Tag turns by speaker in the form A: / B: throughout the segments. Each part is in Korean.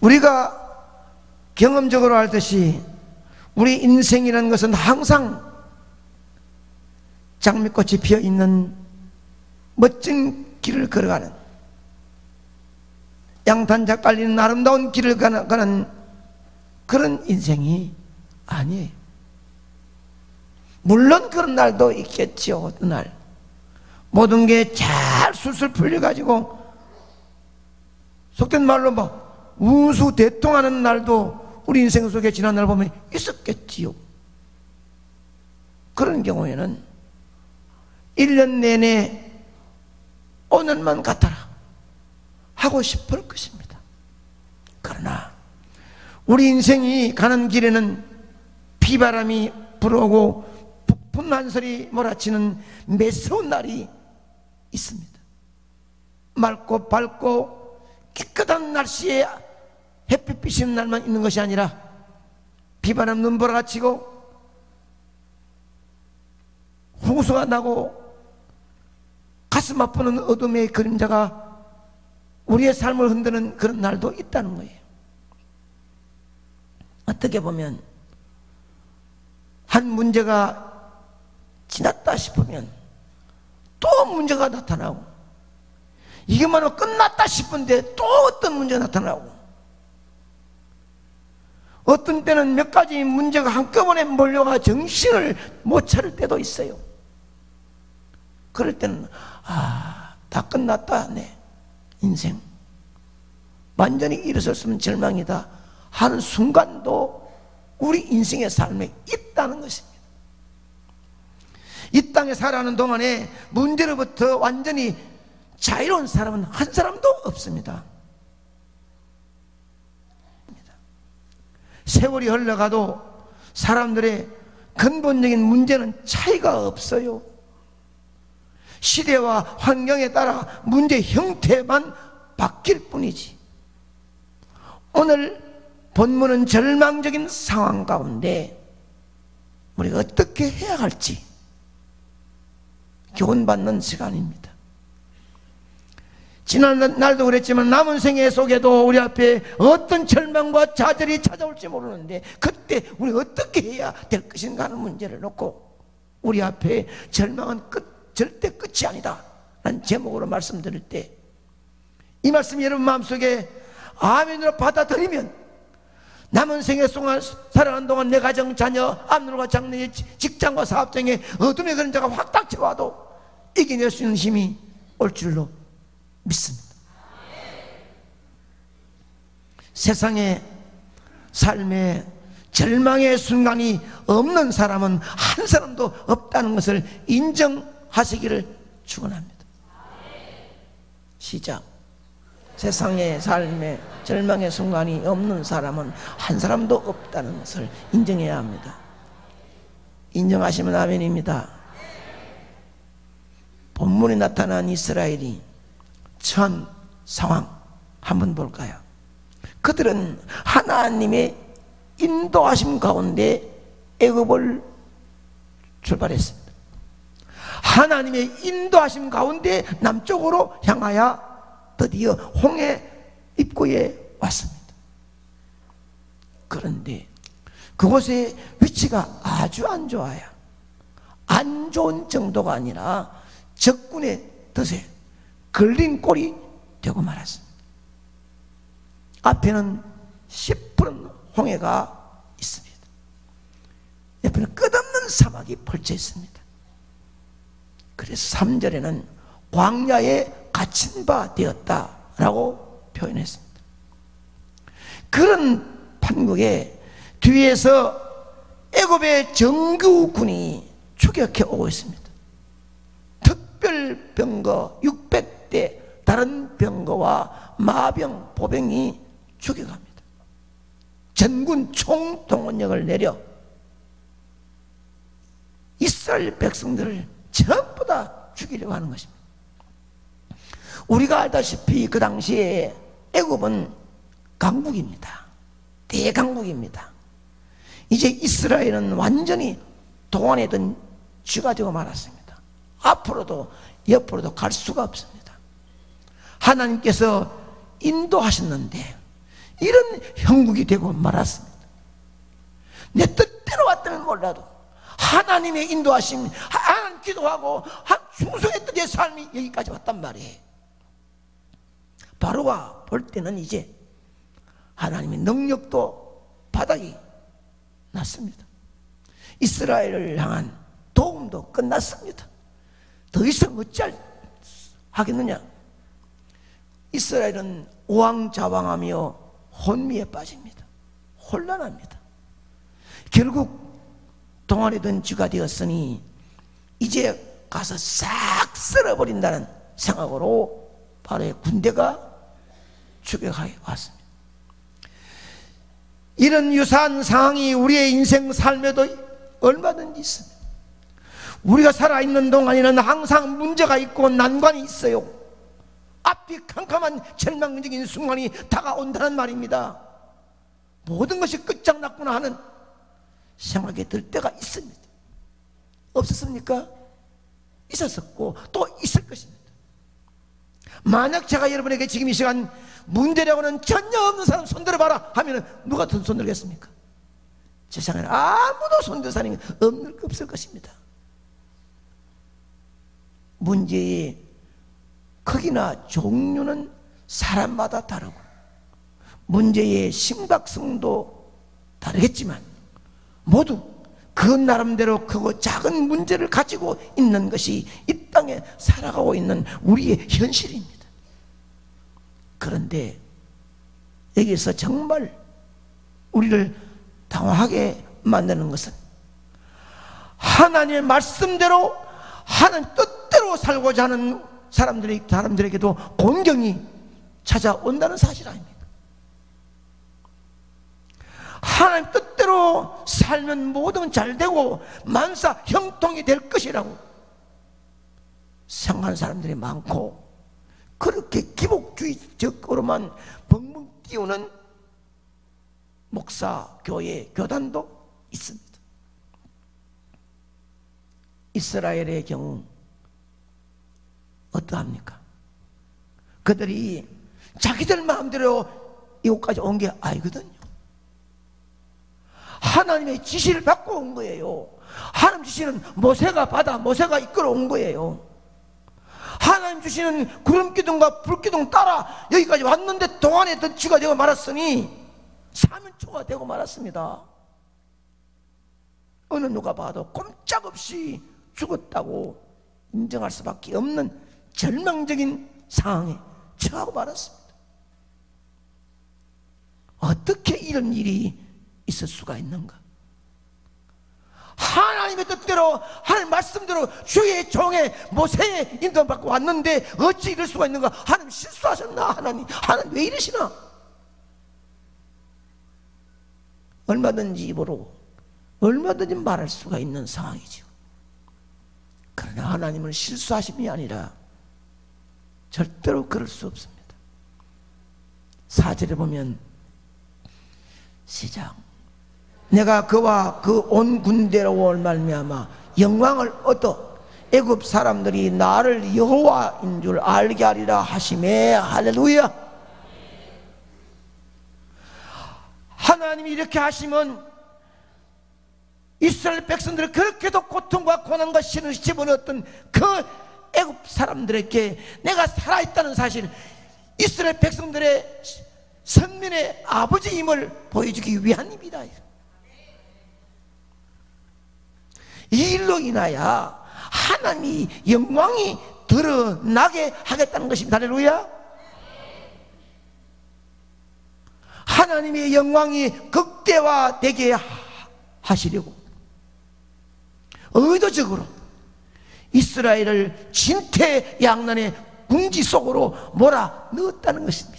A: 우리가 경험적으로 알듯이 우리 인생이라는 것은 항상 장미꽃이 피어있는 멋진 길을 걸어가는, 양탄자 깔리는 아름다운 길을 가는 그런 인생이 아니에요. 물론 그런 날도 있겠지요. 어떤 날 모든 게 잘 술술 풀려가지고 속된 말로 막 우수대통하는 날도 우리 인생 속에 지난 날 보면 있었겠지요. 그런 경우에는 1년 내내 오늘만 같아라 하고 싶을 것입니다. 그러나 우리 인생이 가는 길에는 비바람이 불어오고 북풍 한설이 몰아치는 매서운 날이 있습니다. 맑고 밝고 깨끗한 날씨에 햇빛 비치는 날만 있는 것이 아니라 비바람 눈보라가 치고 홍수가 나고 가슴 아프는 어둠의 그림자가 우리의 삶을 흔드는 그런 날도 있다는 거예요. 어떻게 보면 한 문제가 지났다 싶으면 또 문제가 나타나고, 이게만으로 끝났다 싶은데 또 어떤 문제가 나타나고, 어떤 때는 몇 가지 문제가 한꺼번에 몰려가 정신을 못 차릴 때도 있어요. 그럴 때는 다 끝났다, 내 인생 완전히 일어섰으면 절망이다 하는 순간도 우리 인생의 삶에 있다는 것입니다. 이 땅에 살아가는 동안에 문제로부터 완전히 자유로운 사람은 한 사람도 없습니다. 세월이 흘러가도 사람들의 근본적인 문제는 차이가 없어요. 시대와 환경에 따라 문제 형태만 바뀔 뿐이지. 오늘 본문은 절망적인 상황 가운데 우리가 어떻게 해야 할지 교훈받는 시간입니다. 지난 날도 그랬지만 남은 생애 속에도 우리 앞에 어떤 절망과 좌절이 찾아올지 모르는데 그때 우리 어떻게 해야 될 것인가 하는 문제를 놓고 우리 앞에 절망은 절대 끝이 아니다 라는 제목으로 말씀드릴 때, 이 말씀 여러분 마음속에 아멘으로 받아들이면 남은 생애 동안 살아가는 동안 내 가정, 자녀, 앞날과 장래, 직장과 사업장에 어둠의 그림자가 확 닥쳐와도 이겨낼 수 있는 힘이 올 줄로 믿습니다. 세상에 삶에 절망의 순간이 없는 사람은 한 사람도 없다는 것을 인정하시기를 축원합니다. 시작. 세상의 삶에 절망의 순간이 없는 사람은 한 사람도 없다는 것을 인정해야 합니다. 인정하시면 아멘입니다. 본문에 나타난 이스라엘이 처한 상황 한번 볼까요? 그들은 하나님의 인도하심 가운데 애굽을 출발했습니다. 하나님의 인도하심 가운데 남쪽으로 향하여 드디어 홍해 입구에 왔습니다. 그런데 그곳의 위치가 아주 안 좋아요. 안 좋은 정도가 아니라 적군의 덫에 걸린 꼴이 되고 말았습니다. 앞에는 시푸른 홍해가 있습니다. 옆에는 끝없는 사막이 펼쳐 있습니다. 그래서 3절에는 광야에 갇힌 바 되었다라고 표현했습니다. 그런 판국에 뒤에서 애굽의 정규군이 추격해 오고 있습니다. 특별병거 600대 다른 병거와 마병, 보병이 추격합니다. 전군 총동원령을 내려 이스라엘 백성들을 전부 다 죽이려고 하는 것입니다. 우리가 알다시피 그 당시에 애굽은 강국입니다. 대강국입니다. 이제 이스라엘은 완전히 동안에든 쥐가 되고 말았습니다. 앞으로도 옆으로도 갈 수가 없습니다. 하나님께서 인도하셨는데 이런 형국이 되고 말았습니다. 내 뜻대로 왔다면 몰라도 하나님의 인도하심, 하나님 기도하고 충성했던 내 삶이 여기까지 왔단 말이에요. 바로가 볼 때는 이제 하나님의 능력도 바닥이 났습니다. 이스라엘을 향한 도움도 끝났습니다. 더 이상 어찌 하겠느냐. 이스라엘은 우왕좌왕하며 혼미에 빠집니다. 혼란합니다. 결국 동안이던 쥐가 되었으니 이제 가서 싹 쓸어버린다는 생각으로 바로의 군대가 추격하여 왔습니다. 이런 유사한 상황이 우리의 인생 삶에도 얼마든지 있습니다. 우리가 살아있는 동안에는 항상 문제가 있고 난관이 있어요. 앞이 캄캄한 절망적인 순간이 다가온다는 말입니다. 모든 것이 끝장났구나 하는 생각이 들 때가 있습니다. 없었습니까? 있었었고 또 있을 것입니다. 만약 제가 여러분에게 지금 이 시간 문제라고는 전혀 없는 사람 손들어봐라 하면 누가 더 손들겠습니까? 세상에는 아무도 손들 사람이 없을 것입니다. 문제의 크기나 종류는 사람마다 다르고 문제의 심각성도 다르겠지만 모두 그 나름대로 크고 작은 문제를 가지고 있는 것이 이 땅에 살아가고 있는 우리의 현실입니다. 그런데 여기서 정말 우리를 당황하게 만드는 것은 하나님의 말씀대로 하나님 뜻대로 살고자 하는 사람들에게도 곤경이 찾아온다는 사실 아닙니까? 하나님 뜻대로 살면 모든 잘되고 만사 형통이 될 것이라고 생각하는 사람들이 많고 그렇게 기복주의적으로만 벙벙 띄우는 목사, 교회, 교단도 있습니다. 이스라엘의 경우 어떠합니까? 그들이 자기들 마음대로 이곳까지 온 게 아니거든요. 하나님의 지시를 받고 온 거예요. 하나님 지시는 모세가 받아 모세가 이끌어 온 거예요. 하나님 주시는 구름기둥과 불기둥 따라 여기까지 왔는데 동안에 덩치가 되고 말았으니 사면초가 되고 말았습니다. 어느 누가 봐도 꼼짝없이 죽었다고 인정할 수밖에 없는 절망적인 상황에 처하고 말았습니다. 어떻게 이런 일이 있을 수가 있는가? 하나님의 뜻대로 하나님 말씀대로 주의 종의 모세의 인도를 받고 왔는데 어찌 이럴 수가 있는가? 하나님 실수하셨나? 하나님 왜 이러시나? 얼마든지 입으로 얼마든지 말할 수가 있는 상황이죠. 그러나 하나님은 실수하심이 아니라 절대로 그럴 수 없습니다. 4절에 보면 시작 내가 그와 그 온 군대로 말미암아 영광을 얻어 애굽 사람들이 나를 여호와인 줄 알게 하리라 하시매. 할렐루야. 하나님이 이렇게 하시면 이스라엘 백성들을 그렇게도 고통과 고난과 신을 집어넣었던 그 애굽 사람들에게 내가 살아있다는 사실, 이스라엘 백성들의 선민의 아버지임을 보여주기 위함입니다. 이 일로 인하여 하나님이 영광이 드러나게 하겠다는 것입니다. 할렐루야. 하나님의 영광이 극대화되게 하시려고 의도적으로 이스라엘을 진퇴양난의 궁지 속으로 몰아 넣었다는 것입니다.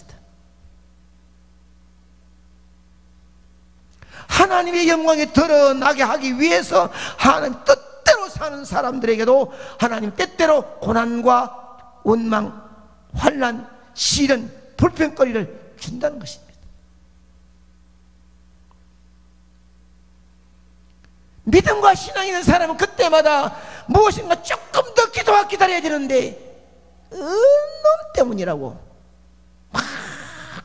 A: 하나님의 영광이 드러나게 하기 위해서 하나님 뜻대로 사는 사람들에게도 하나님 뜻대로 고난과 원망, 환난, 시련, 불평거리를 준다는 것입니다. 믿음과 신앙이 있는 사람은 그때마다 무엇인가 조금 더 기다려야 되는데 놈 때문이라고 막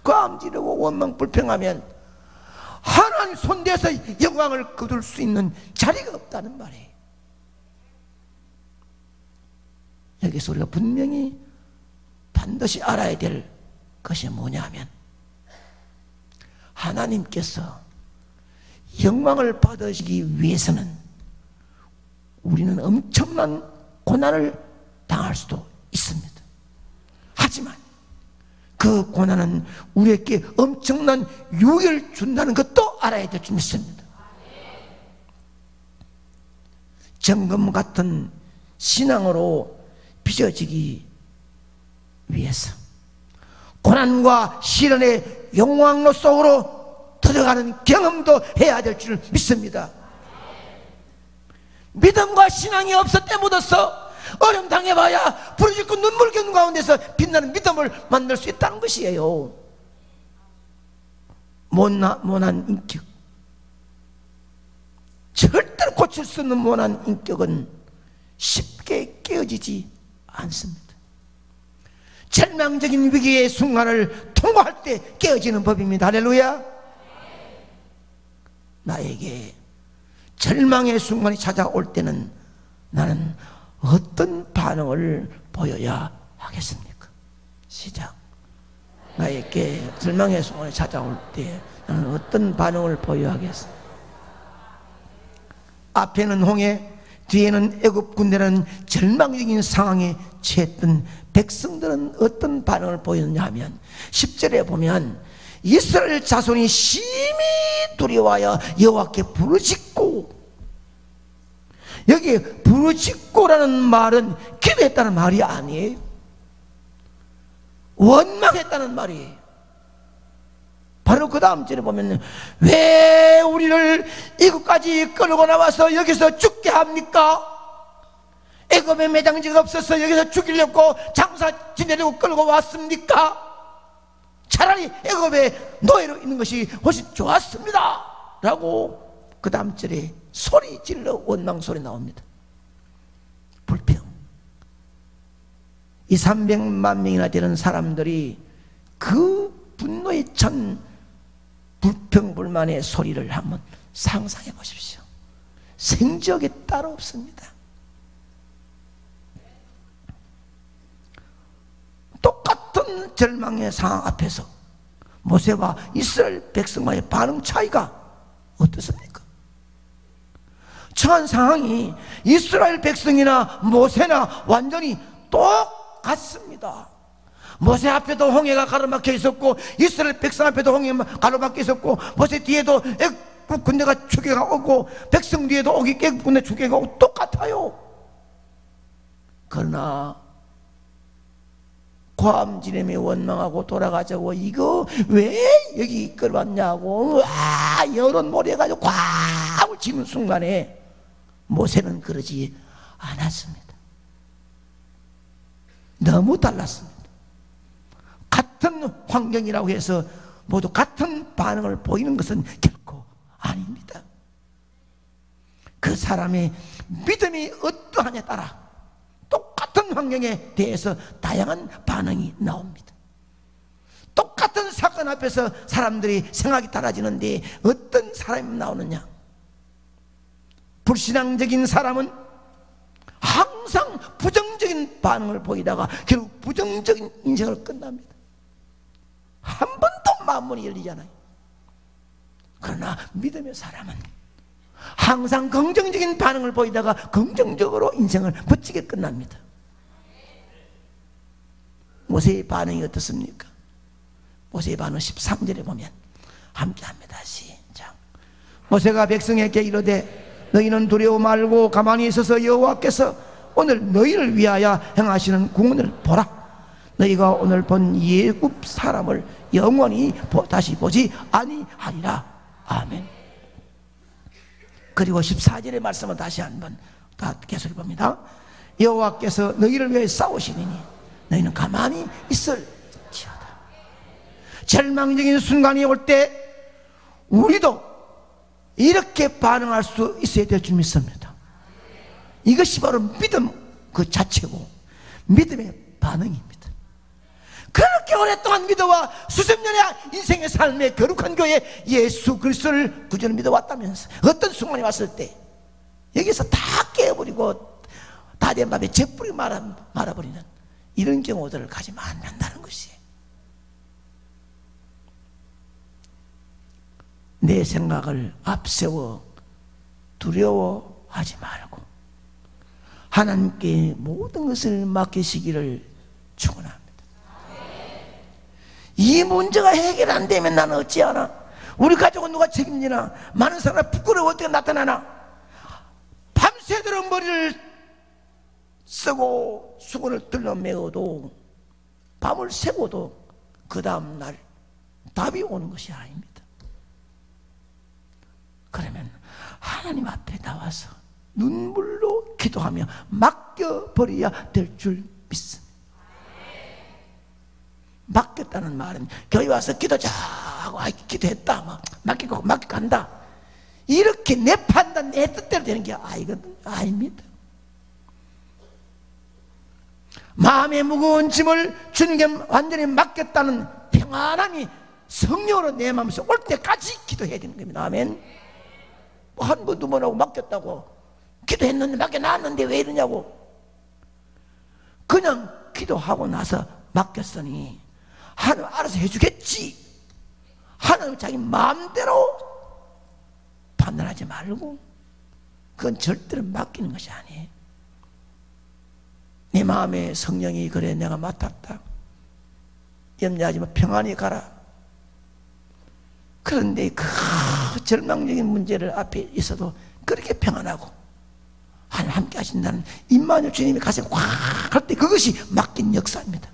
A: 꽝지르고 원망 불평하면 하나님 손대서 영광을 거둘 수 있는 자리가 없다는 말이에요. 여기서 우리가 분명히 반드시 알아야 될 것이 뭐냐 하면, 하나님께서 영광을 받으시기 위해서는 우리는 엄청난 고난을 당할 수도 있습니다. 하지만 그 고난은 우리에게 엄청난 유익을 준다는 것도 알아야 될 줄 믿습니다. 정금 같은 신앙으로 빚어지기 위해서 고난과 시련의 영광로 속으로 들어가는 경험도 해야 될 줄 믿습니다. 믿음과 신앙이 없었대 묻어서 어려움 당해봐야 부르짖고 눈물 겪는 가운데서 빛나는 믿음을 만들 수 있다는 것이에요. 모난 인격, 절대로 고칠 수 없는 모난 인격은 쉽게 깨어지지 않습니다. 절망적인 위기의 순간을 통과할 때 깨어지는 법입니다. 할렐루야. 나에게 절망의 순간이 찾아올 때는 나는 어떤 반응을 보여야 하겠습니까? 시작. 나에게 절망의 순간이 찾아올 때 나는 어떤 반응을 보여야 하겠습니까? 앞에는 홍해, 뒤에는 애굽 군대라는 절망적인 상황에 처했던 백성들은 어떤 반응을 보였느냐 하면 10절에 보면 이스라엘 자손이 심히 두려워하여 여호와께 부르짖고, 여기 부르짖고라는 말은 기도했다는 말이 아니에요. 원망했다는 말이에요. 바로 그 다음 절에 보면 왜 우리를 이곳까지 끌고 나와서 여기서 죽게 합니까? 애굽에 매장지가 없어서 여기서 죽이려고 장사 지내려고 끌고 왔습니까? 차라리 애굽에 노예로 있는 것이 훨씬 좋았습니다 라고 그 다음 절에 소리 질러 원망 소리 나옵니다. 불평. 이 300만 명이나 되는 사람들이 그 분노에 찬 불평불만의 소리를 한번 상상해 보십시오. 생적에 따로 없습니다. 똑같은 절망의 상황 앞에서 모세와 이스라엘 백성과의 반응 차이가 어떻습니까? 처한 상황이 이스라엘 백성이나 모세나 완전히 똑같습니다. 모세 앞에도 홍해가 가로막혀 있었고 이스라엘 백성 앞에도 홍해가 가로막혀 있었고 모세 뒤에도 애굽 군대가 추격가 오고 백성 뒤에도 애굽 군대 추격가 오고 똑같아요. 그러나 고함지름에 원망하고 돌아가자고 이거 왜 여기 끌어왔냐고 와 여론 몰려가지고 꽉을 치는 순간에 모세는 그러지 않았습니다. 너무 달랐습니다. 같은 환경이라고 해서 모두 같은 반응을 보이는 것은 결코 아닙니다. 그 사람의 믿음이 어떠하냐에 따라 똑같은 환경에 대해서 다양한 반응이 나옵니다. 똑같은 사건 앞에서 사람들이 생각이 달라지는데 어떤 사람이 나오느냐? 불신앙적인 사람은 항상 부정적인 반응을 보이다가 결국 부정적인 인생을 끝납니다. 한 번도 마음문이 열리잖아요. 그러나 믿음의 사람은 항상 긍정적인 반응을 보이다가 긍정적으로 인생을 멋지게 끝납니다. 모세의 반응이 어떻습니까? 모세의 반응 13절에 보면 함께합니다. 시작. 모세가 백성에게 이르되 너희는 두려워 말고 가만히 있어서 여호와께서 오늘 너희를 위하여 행하시는 구원을 보라. 너희가 오늘 본 애굽 사람을 영원히 다시 보지 아니하리라. 아멘. 그리고 14절의 말씀은 다시 한번 계속해 봅니다. 여호와께서 너희를 위해 싸우시리니 너희는 가만히 있을지어다. 절망적인 순간이 올 때 우리도 이렇게 반응할 수 있어야 될 줄 믿습니다. 이것이 바로 믿음 그 자체고 믿음의 반응입니다. 그렇게 오랫동안 믿어와 수십 년의 인생의 삶의 거룩한 교회 예수 그리스도를 구주로 믿어왔다면서 어떤 순간이 왔을 때 여기서 다 깨어버리고 다 된 밤에 재뿌리 말아버리는 이런 경우들을 가지면 안 된다는 것이에요. 내 생각을 앞세워 두려워하지 말고 하나님께 모든 것을 맡기시기를 축원합니다. 이 문제가 해결 안 되면 나는 어찌하나? 우리 가족은 누가 책임지나? 많은 사람이 부끄러워 어떻게 나타나나? 밤새도록 머리를 쓰고 수건을 들러매어도 밤을 새고도 그 다음날 답이 오는 것이 아닙니다. 그러면 하나님 앞에 나와서 눈물로 기도하며 맡겨버려야 될 줄 믿습니다. 맡겼다는 말은 교회 와서 기도자고 기도했다 막 맡기고 간다 이렇게 내 판단 내 뜻대로 되는 게 아닙니다. 마음의 무거운 짐을 주님께 완전히 맡겼다는 평안함이 성령으로 내 마음에서 올 때까지 기도해야 되는 겁니다. 아멘. 한 번 두 번 하고 맡겼다고 기도했는데 맡겨놨는데 왜 이러냐고. 그냥 기도하고 나서 맡겼으니 하나님 알아서 해주겠지. 하나님 자기 마음대로 판단하지 말고 그건 절대로 맡기는 것이 아니에요. 네 마음에 성령이 그래 내가 맡았다 염려하지 마 평안히 가라. 그런데 그 절망적인 문제를 앞에 있어도 그렇게 평안하고 하나님 함께 하신다는 임마누엘 주님이 가슴에 확 할 때 그것이 맡긴 역사입니다.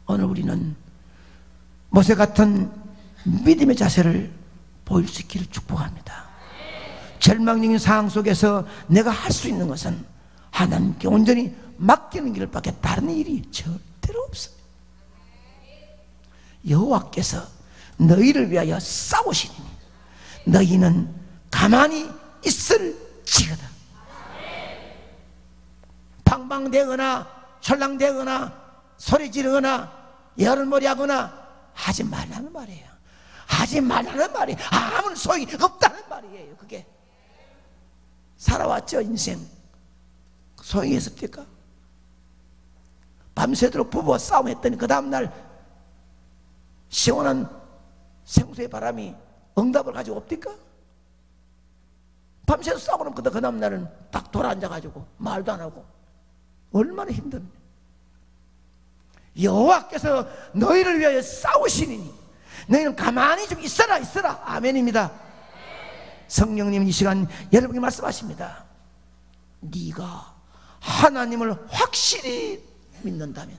A: 오늘 우리는 모세 같은 믿음의 자세를 보일 수 있기를 축복합니다. 절망적인 상황 속에서 내가 할 수 있는 것은 하나님께 온전히 맡기는 길밖에 다른 일이 절대로 없습니다. 여호와께서 너희를 위하여 싸우시니 너희는 가만히 있을지어다. 방방대거나 철랑대거나 소리 지르거나 열을머리 하거나 하지 말라는 말이에요. 하지 말라는 말이 아무런 소용이 없다는 말이에요. 그게 살아왔죠. 인생 소용이 있습니까? 밤새도록 부부와 싸움했더니 그 다음날 시원한 생수의 바람이 응답을 가지고 없디까? 밤새도 싸우고 나면 그 다음날은 딱 돌아앉아가지고 말도 안 하고 얼마나 힘듭니까? 여호와께서 너희를 위하여 싸우시니 너희는 가만히 좀 있어라. 아멘입니다. 성령님 이 시간 여러분께 말씀하십니다. 네가 하나님을 확실히 믿는다면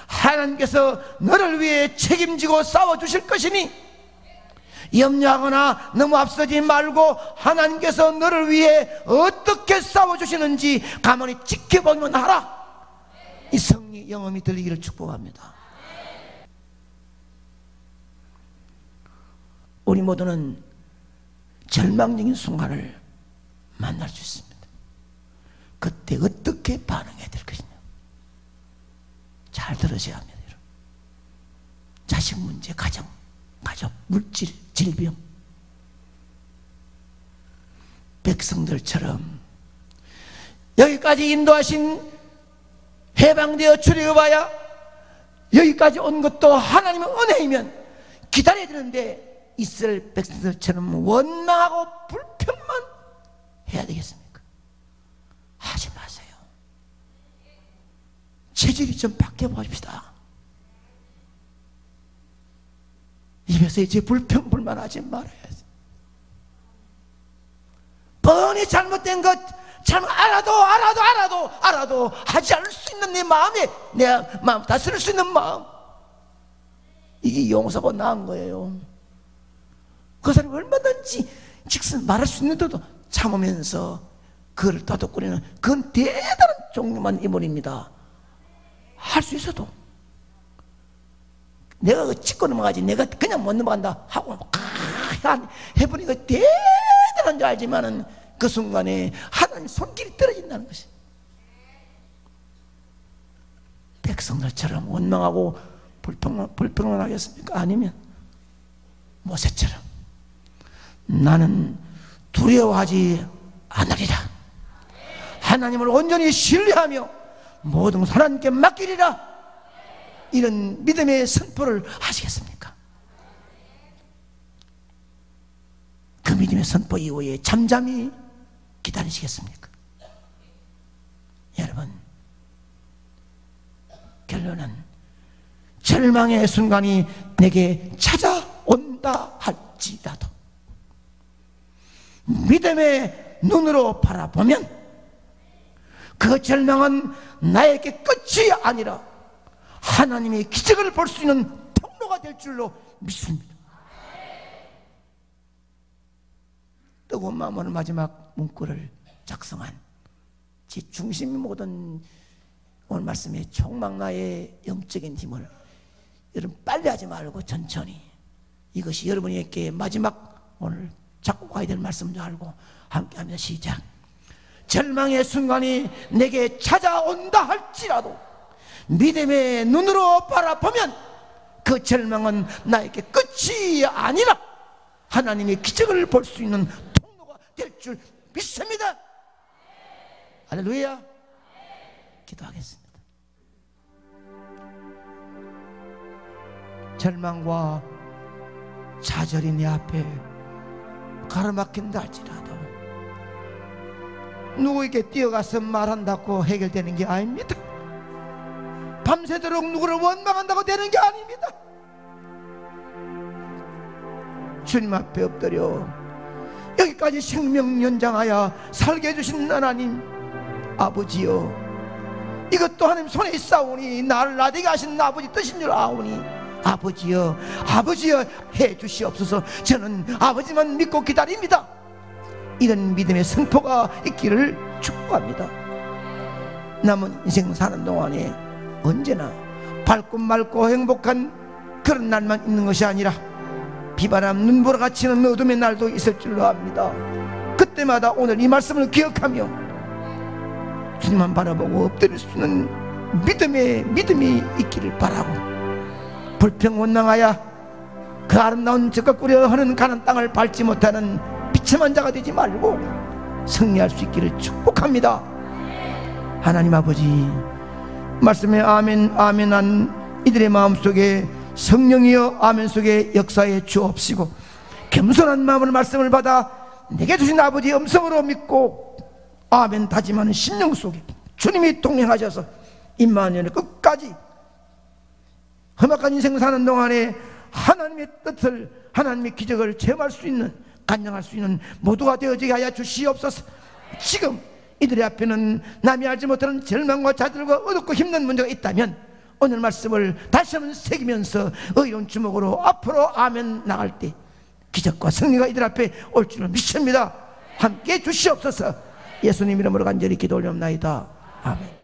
A: 하나님께서 너를 위해 책임지고 싸워주실 것이니 염려하거나 너무 앞서지 말고 하나님께서 너를 위해 어떻게 싸워주시는지 가만히 지켜보기만 하라. 이 성리 영험이 들리기를 축복합니다. 우리 모두는 절망적인 순간을 만날 수 있습니다. 그때 어떻게 반응해야 될 것이냐 잘 들으셔야 합니다. 자식 문제, 가정, 물질, 질병 백성들처럼 여기까지 인도하신 해방되어 출애굽하여 여기까지 온 것도 하나님의 은혜이면 기다려야 되는데 이스라엘 백성들처럼 원망하고 불평만 해야 되겠습니까? 하지 마세요. 체질이 좀 바뀌어봅시다. 입에서 이제 불평 불만하지 말아야지. 뻔히 잘못된 것 알아도 하지 않을 수 있는 내 마음에 내 마음 다스릴 수 있는 마음, 이게 용서가 나은 거예요. 그 사람이 얼마든지 직선 말할 수 있는데도 참으면서 그를 떠독거리는 그건 대단한 종류만 인물입니다. 할 수 있어도 내가 짚고 넘어가지 내가 그냥 못 넘어간다 하고 해보니까 대단한 줄 알지만은 그 순간에 하나님 손길이 떨어진다는 것이 백성들처럼 원망하고 불평하겠습니까? 아니면 모세처럼 나는 두려워하지 않으리라, 하나님을 온전히 신뢰하며 모든 하나님께 맡기리라, 이런 믿음의 선포를 하시겠습니까? 그 믿음의 선포 이후에 잠잠히 기다리시겠습니까? 여러분, 결론은 절망의 순간이 내게 찾아온다 할지라도 믿음의 눈으로 바라보면 그 절망은 나에게 끝이 아니라 하나님의 기적을 볼 수 있는 통로가 될 줄로 믿습니다. 뜨거운 마음으로 마지막 문구를 작성한 제 중심이 모든 오늘 말씀의 총망라의 영적인 힘을 여러분 빨리 하지 말고 천천히, 이것이 여러분에게 마지막 오늘 잡고 가야 될 말씀인 줄 알고 함께 합니다. 시작. 절망의 순간이 내게 찾아온다 할지라도 믿음의 눈으로 바라보면 그 절망은 나에게 끝이 아니라 하나님의 기적을 볼 수 있는 통로가 될 줄 믿습니다. 할렐루야. 기도하겠습니다. 절망과 좌절이 내 앞에 가로막힌다 할지라도 누구에게 뛰어가서 말한다고 해결되는 게 아닙니다. 밤새도록 누구를 원망한다고 되는 게 아닙니다. 주님 앞에 엎드려 여기까지 생명 연장하여 살게 해주신 하나님 아버지여, 이것도 하나님 손에 있사오니 나를 나되게 하신 아버지 뜻인 줄 아오니 아버지여, 아버지여 해주시옵소서. 저는 아버지만 믿고 기다립니다. 이런 믿음의 선포가 있기를 축복합니다. 남은 인생 사는 동안에 언제나 밝고 맑고 행복한 그런 날만 있는 것이 아니라 비바람 눈보라 갇히는 어둠의 날도 있을 줄로 압니다. 그때마다 오늘 이 말씀을 기억하며 주님만 바라보고 엎드릴 수 있는 믿음이 있기를 바라고, 불평 원망하여 그 아름다운 적각구려 하는 가난 땅을 밟지 못하는 비참한 자가 되지 말고 승리할 수 있기를 축복합니다. 하나님 아버지, 말씀에 아멘 아멘 한 이들의 마음속에 성령이여 아멘 속에 역사해 주옵시고, 겸손한 마음으로 말씀을 받아 내게 주신 아버지의 음성으로 믿고 아멘 다짐하는 심령 속에 주님이 동행하셔서 임마누엘의 끝까지 험악한 인생 사는 동안에 하나님의 뜻을, 하나님의 기적을 체험할 수 있는, 간증할 수 있는 모두가 되어지게 하여 주시옵소서. 지금 이들의 앞에는 남이 알지 못하는 절망과 좌절과 어둡고 힘든 문제가 있다면 오늘 말씀을 다시 한번 새기면서 의로운 주먹으로 앞으로 아멘 나갈 때 기적과 승리가 이들 앞에 올 줄을 믿습니다. 함께 주시옵소서. 예수님 이름으로 간절히 기도 올려옵나이다. 아멘.